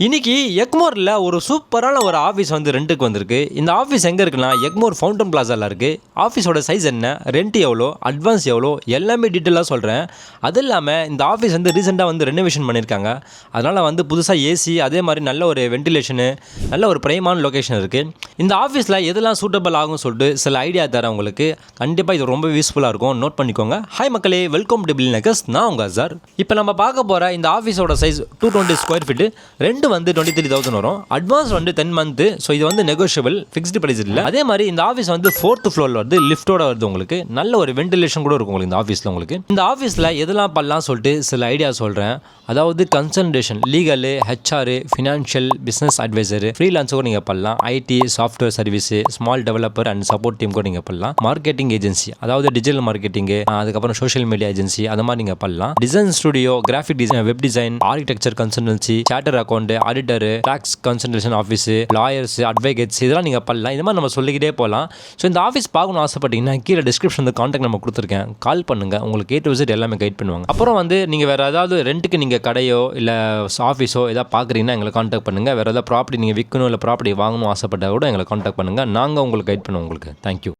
இன்னைக்கு எக்மோரில் ஒரு சூப்பரான ஒரு ஆஃபீஸ் வந்து ரெண்ட்டுக்கு வந்திருக்கு. இந்த ஆஃபீஸ் எங்கே இருக்குன்னா எக்மோர் ஃபவுண்டன் பிளாசாவில் இருக்குது. ஆஃபீஸோட சைஸ் என்ன, ரெண்ட் எவ்வளோ, அட்வான்ஸ் எவ்வளோ, எல்லாமே டீட்டெயிலாக சொல்கிறேன். அது இல்லாமல் இந்த ஆஃபீஸ் வந்து ரீசெண்டாக வந்து ரெனோவேஷன் பண்ணியிருக்காங்க. அதனால் வந்து புதுசாக ஏசி, அதே மாதிரி நல்ல ஒரு வென்டிலேஷனு, நல்ல ஒரு பிரைமான லொக்கேஷன் இருக்குது. இந்த ஆஃபீஸில் எதெல்லாம் சூட்டபிள் ஆகும்னு சொல்லிட்டு சில ஐடியா தரேன் உங்களுக்கு. கண்டிப்பாக இது ரொம்ப யூஸ்ஃபுல்லாக இருக்கும், நோட் பண்ணிக்கோங்க. ஹாய் மக்களே, வெல்கம் டு பில் நெகஸ். நான் உங்கள் சார். இப்போ நம்ம பார்க்க போகிற இந்த ஆஃபீஸோட சைஸ் 220 ஸ்கொயர் ஃபீட்டு. ரெண்டு வந்து 23,000 வரும். அட்வான்ஸ் வந்து 10 மந்த். ஸோ இது வந்து நெகோஷியபிள், ஃபிக்ஸ்டு பிரைஸ் இல்லை. அதே மாதிரி இந்த ஆஃபீஸ் வந்து 4th ஃப்ளோரில் வருது, லிஃப்டோட வருது. உங்களுக்கு நல்ல ஒரு வென்டிலேஷன் கூட இருக்கும் உங்களுக்கு இந்த ஆஃபீஸில். உங்களுக்கு இந்த ஆஃபீஸில் எதெல்லாம் பண்ணலாம் சொல்லிட்டு சில ஐடியா சொல்கிறேன். அதாவது consultation, legal, HR, financial, business adviser, freelance கூட நீங்கள் பண்ணலாம். IT, software service, small developer and support team கூட நீங்கள் பண்ணலாம். மார்க்கெட்டிங் ஏஜென்சி, அதாவது டிஜிட்டல் மார்க்கெட்டிங்கு, அதுக்கப்புறம் சோஷியல் மீடியா ஏஜென்சி, அது மாதிரி நீங்கள் பண்ணலாம். Design studio, graphic design, web design, architecture consultancy, charter account, auditor, tax consultation office, lawyers, advocates, இதெல்லாம் நீங்கள் பண்ணலாம். இது மாதிரி நம்ம சொல்லிக்கிட்டே போகலாம். ஸோ இந்த ஆஃபீஸ் பார்க்கணும் ஆசைப்பட்டீங்கன்னா கீழே டிஸ்கிரிப்ஷன் கான்டாக்ட் நம்ம கொடுத்துருக்கேன். கால் பண்ணுங்கள், உங்களுக்கு A to Z எல்லாமே கைட் பண்ணுவாங்க. அப்புறம் வந்து நீங்கள் வேறு ஏதாவது ரெண்ட்டுக்கு நீங்கள் கடையோ இல்லை ஆஃபீஸோ எதாவது பார்க்குறீங்கன்னா எங்களை கான்டாக்ட் பண்ணுங்கள். வேறு ஏதாவது ப்ராப்பர்ட்டி நீங்கள் விற்கணும் இல்லை ப்ராப்பர்ட்டி வாங்கணும் ஆசைப்பட்டால் கூட எங்களை கான்டாக்ட் பண்ணுங்கள். நாங்கள் உங்களுக்கு கைட் பண்ணுவோம் உங்களுக்கு. தேங்க்யூ.